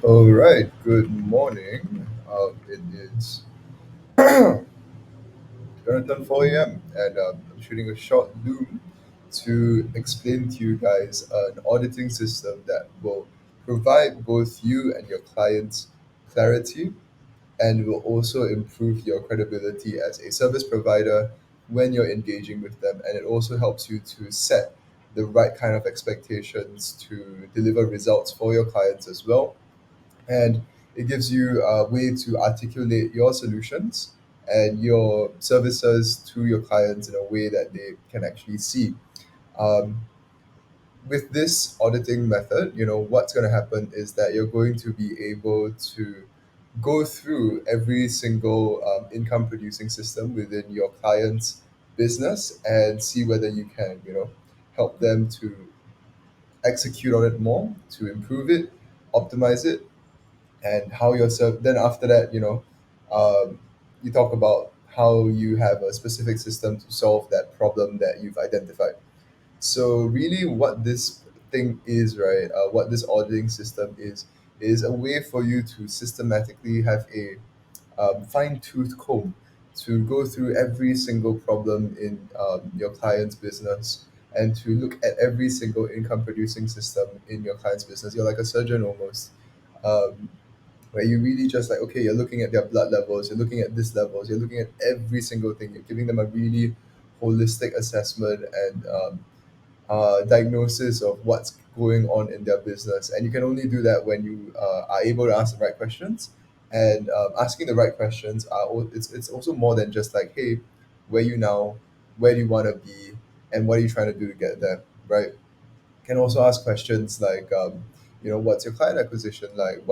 All right, good morning. It is Jonathan 4 a.m. and I'm shooting a short loom to explain to you guys an auditing system that will provide both you and your clients clarity and will also improve your credibility as a service provider when you're engaging with them. And it also helps you to set the right kind of expectations to deliver results for your clients as well, and it gives you a way to articulate your solutions and your services to your clients in a way that they can actually see. Um, with this auditing method, what's going to happen is that you're going to be able to go through every single income producing system within your client's business and see whether you can, help them to execute on it more, to improve it, optimize it, and how yourself then after that, you talk about how you have a specific system to solve that problem that you've identified. So really what this thing is, right, what this auditing system is a way for you to systematically have a fine-tooth comb to go through every single problem in your client's business and to look at every single income producing system in your client's business. You're like a surgeon almost, um, where you really just like, okay, you're looking at their blood levels, you're looking at this levels, you're looking at every single thing, you're giving them a really holistic assessment and diagnosis of what's going on in their business. And you can only do that when you are able to ask the right questions. And asking the right questions it's also more than just like, hey, where you now, where do you want to be, and what are you trying to do to get there, right? Can also ask questions like, what's your client acquisition like?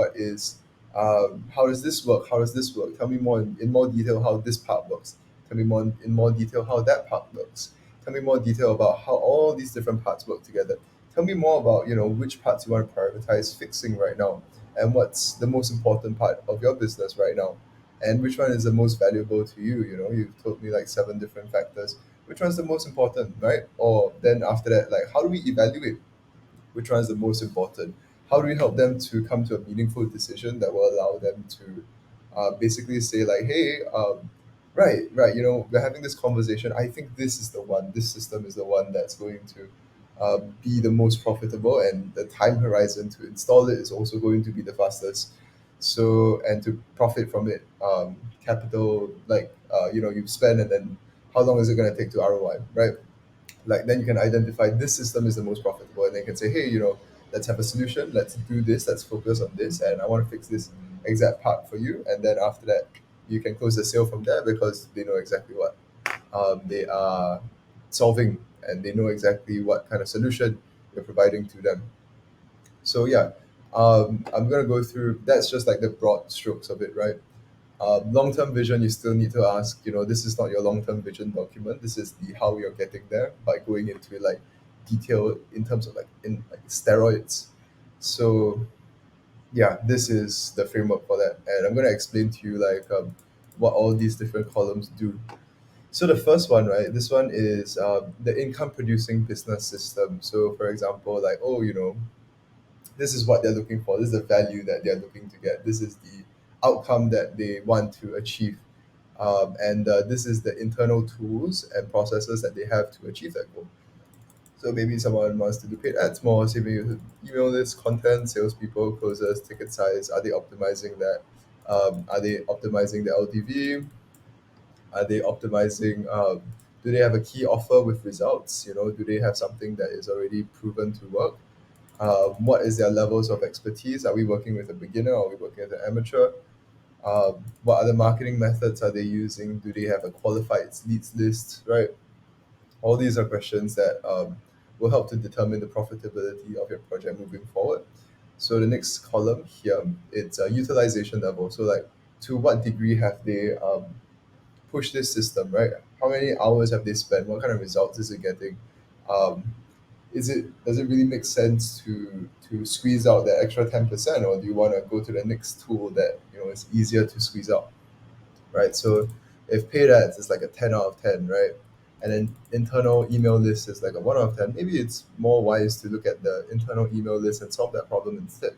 How does this work? How does this work? Tell me more in more detail how this part works. Tell me more in more detail how that part works. Tell me more detail about how all these different parts work together. Tell me more about, which parts you want to prioritize fixing right now, and what's the most important part of your business right now, and which one is the most valuable to you. You've told me like seven different factors. Which one's the most important, right? Or then after that, like, how do we evaluate which one is the most important? How do we help them to come to a meaningful decision that will allow them to basically say like, hey, right, we're having this conversation. I think this is the one. This system is the one that's going to be the most profitable, and the time horizon to install it is also going to be the fastest. So, and to profit from it, capital, like, you spend, and then how long is it going to take to ROI, right? Like, then you can identify this system is the most profitable, and they can say, hey, let's have a solution, let's do this, let's focus on this, and I want to fix this exact part for you. And then after that, you can close the sale from there because they know exactly what they are solving, and they know exactly what kind of solution you're providing to them. So yeah, I'm gonna go through, that's just like the broad strokes of it, right? Long-term vision, you still need to ask, this is not your long-term vision document. This is the how you're getting there by going into like detail in terms of like in like steroids. So yeah, this is the framework for that, and I'm going to explain to you like what all these different columns do. So the first one, right, this one is the income producing business system. So for example, like, oh, this is what they're looking for. This is the value that they're looking to get. This is the outcome that they want to achieve. And this is the internal tools and processes that they have to achieve that goal. So maybe someone wants to do paid ads more, say maybe email list, content, salespeople, closers, ticket size. Are they optimizing that? Are they optimizing the LTV? Are they optimizing? Do they have a key offer with results? Do they have something that is already proven to work? What is their levels of expertise? Are we working with a beginner or are we working with an amateur? What other marketing methods are they using? Do they have a qualified leads list? Right. All these are questions that will help to determine the profitability of your project moving forward. So the next column here, it's utilization level. So like, to what degree have they push this system, right? How many hours have they spent? What kind of results is it getting? Um, does it really make sense to squeeze out that extra 10%, or do you want to go to the next tool that is easier to squeeze out, right? So if paid ads is like a 10 out of 10, right? And then internal email list is like a 1 out of 10, maybe it's more wise to look at the internal email list and solve that problem instead.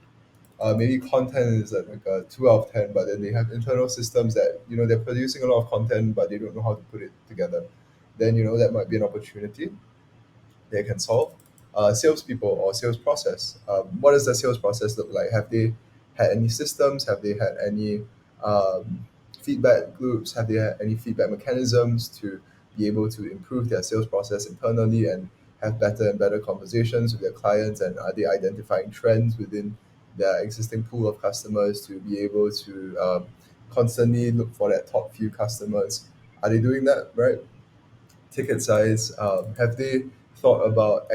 Maybe content is like a 2 out of 10, but then they have internal systems that they're producing a lot of content, but they don't know how to put it together. Then that might be an opportunity they can solve. Salespeople or sales process. What does the sales process look like? Have they had any systems? Have they had any um, feedback loops? Have they had any feedback mechanisms to be able to improve their sales process internally and have better and better conversations with their clients? And are they identifying trends within their existing pool of customers to be able to constantly look for that top few customers? Are they doing that right? Ticket size? Have they thought about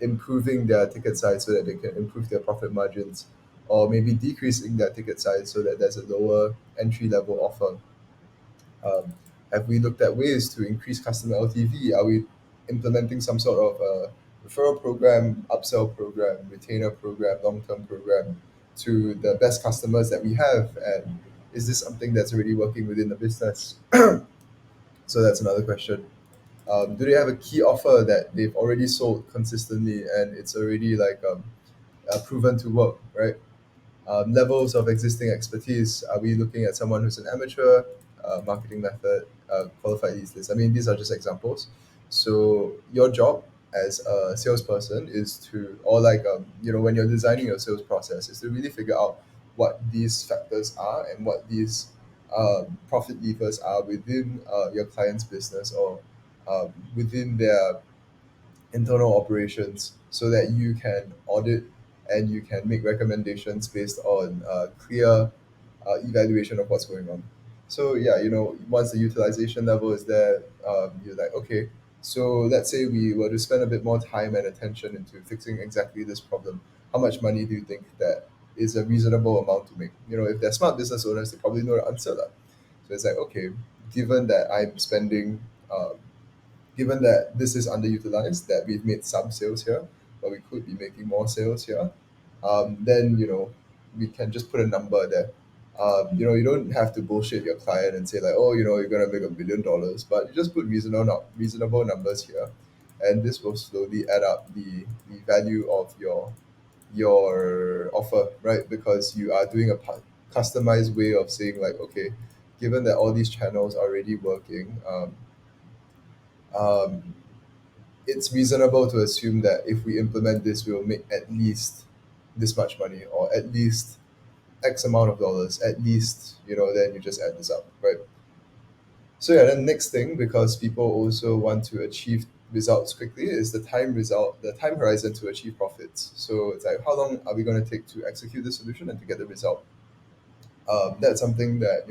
improving their ticket size so that they can improve their profit margins, or maybe decreasing their ticket size so that there's a lower entry level offer? Um, have we looked at ways to increase customer LTV? Are we implementing some sort of referral program, upsell program, retainer program, long term program to the best customers that we have? And is this something that's already working within the business? So that's another question. Do they have a key offer that they've already sold consistently and it's already like proven to work, right? Levels of existing expertise. Are we looking at someone who's an amateur, marketing method, qualified leads list? I mean, these are just examples. So your job as a salesperson is to, or like, when you're designing your sales process, is to really figure out what these factors are and what these profit levers are within your client's business or within their internal operations so that you can audit and you can make recommendations based on clear evaluation of what's going on. So yeah, once the utilization level is there, you're like, okay, so let's say we were to spend a bit more time and attention into fixing exactly this problem. How much money do you think that is a reasonable amount to make? If they're smart business owners, they probably know the answer. Lah. So it's like, okay, given that I'm spending given that this is underutilized, that we've made some sales here, but we could be making more sales here, then we can just put a number there. You don't have to bullshit your client and say like, oh, you're gonna make $1 billion, but you just put reasonable numbers here, and this will slowly add up the value of your offer, right? Because you are doing a customized way of saying like, okay, given that all these channels are already working, um, it's reasonable to assume that if we implement this, we'll make at least this much money or at least X amount of dollars, at least, then you just add this up, right? So yeah, then next thing, because people also want to achieve results quickly, is the time horizon to achieve profits. So it's like, how long are we going to take to execute the solution and to get the result? That's something that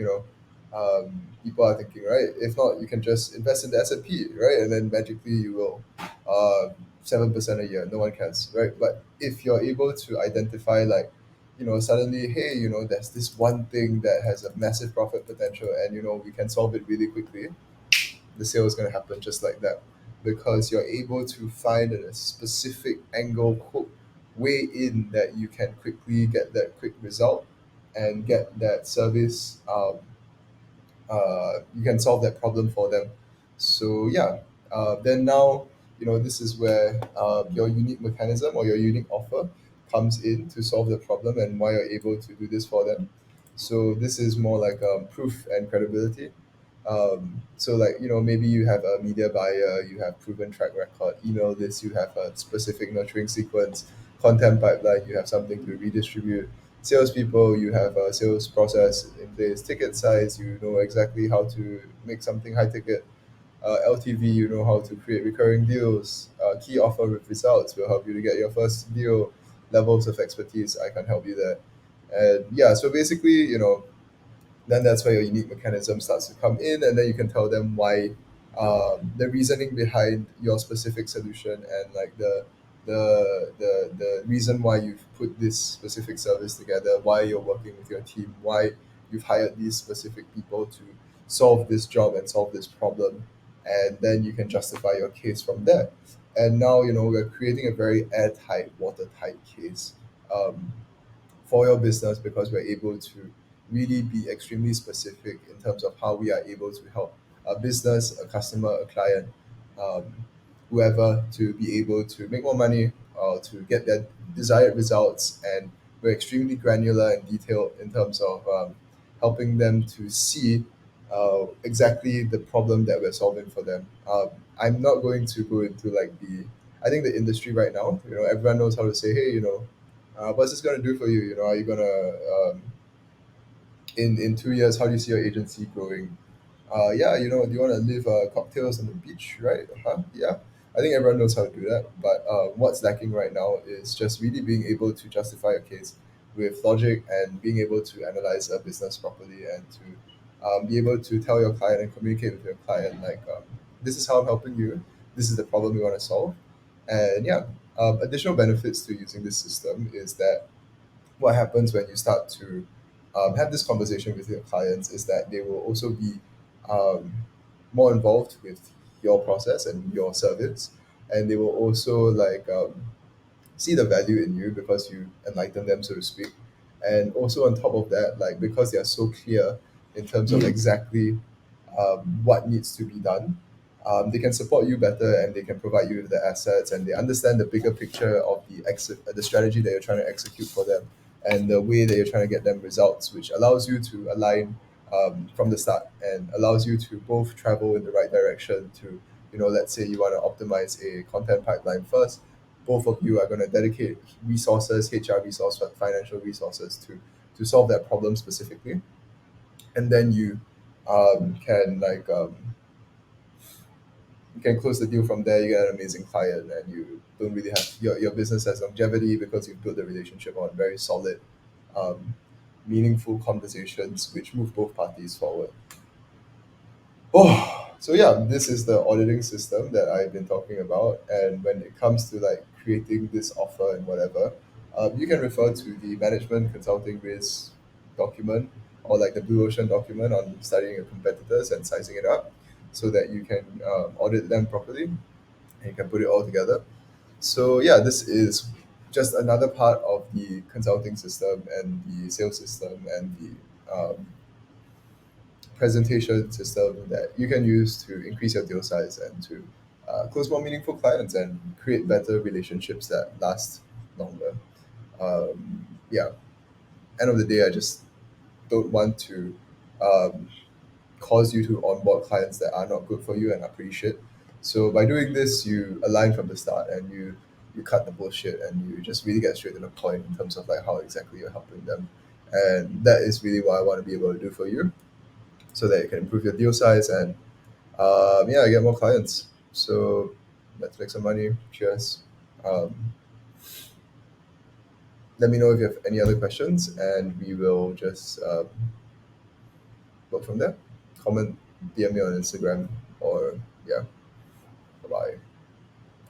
people are thinking, right? If not, you can just invest in the S&P, right, and then magically you will 7% a year. No one cares, right? But if you're able to identify, like, suddenly, hey, there's this one thing that has a massive profit potential, and we can solve it really quickly, the sale is going to happen just like that because you're able to find a specific angle hook way in that you can quickly get that quick result and get that service. You can solve that problem for them. So yeah, then now this is where your unique mechanism or your unique offer comes in to solve the problem and why you're able to do this for them. So this is more like proof and credibility. So like maybe you have a media buyer, you have proven track record, email list, you have a specific nurturing sequence, content pipeline, you have something to redistribute. Salespeople, you have a sales process in place. Ticket size, you know exactly how to make something high ticket. LTV, you know how to create recurring deals. Key offer with results will help you to get your first deal. Levels of expertise, I can help you there. And yeah, so basically, then that's where your unique mechanism starts to come in, and then you can tell them why, the reasoning behind your specific solution, and like the reason why you've put this specific service together, why you're working with your team, why you've hired these specific people to solve this job and solve this problem, and then you can justify your case from there. And now we're creating a very airtight, watertight case. Um, for your business because we're able to really be extremely specific in terms of how we are able to help a business, a customer, a client, um, whoever to be able to make more money, to get their desired results, and we're extremely granular and detailed in terms of helping them to see exactly the problem that we're solving for them. I'm not going to go into like the I think the industry right now, everyone knows how to say, hey, what's this going to do for you? Are you going to in 2 years, how do you see your agency growing? Yeah, do you want to live cocktails on the beach, right? Yeah. I think everyone knows how to do that. But what's lacking right now is just really being able to justify a case with logic and being able to analyze a business properly and to be able to tell your client and communicate with your client like, this is how I'm helping you. This is the problem we want to solve. And yeah, additional benefits to using this system is that what happens when you start to have this conversation with your clients is that they will also be um, more involved with your process and your service, and they will also like see the value in you because you enlighten them, so to speak. And also on top of that, like because they are so clear in terms of exactly what needs to be done, they can support you better and they can provide you with the assets and they understand the bigger picture of the strategy that you're trying to execute for them and the way that you're trying to get them results, which allows you to align from the start and allows you to both travel in the right direction to, let's say you want to optimize a content pipeline first. Both of you are going to dedicate resources, HR resources, financial resources to solve that problem specifically, and then you can close the deal from there. You get an amazing client, and you don't really have your business has longevity because you've built the relationship on very solid, um, meaningful conversations which move both parties forward. Oh, so yeah, this is the auditing system that I've been talking about. And when it comes to like creating this offer and whatever, you can refer to the management consulting risk document or like the Blue Ocean document on studying your competitors and sizing it up so that you can audit them properly and you can put it all together. So yeah, this is just another part of the consulting system and the sales system and the presentation system that you can use to increase your deal size and to close more meaningful clients and create better relationships that last longer. Yeah, end of the day, I just don't want to um, cause you to onboard clients that are not good for you and are pretty shit. So by doing this, you align from the start and you cut the bullshit and you just really get straight to the point in terms of like how exactly you're helping them. And that is really what I want to be able to do for you so that you can improve your deal size and yeah, get more clients. So let's make some money. Cheers. Um, Let me know if you have any other questions, and we will just go from there. Comment, DM me on Instagram, or yeah.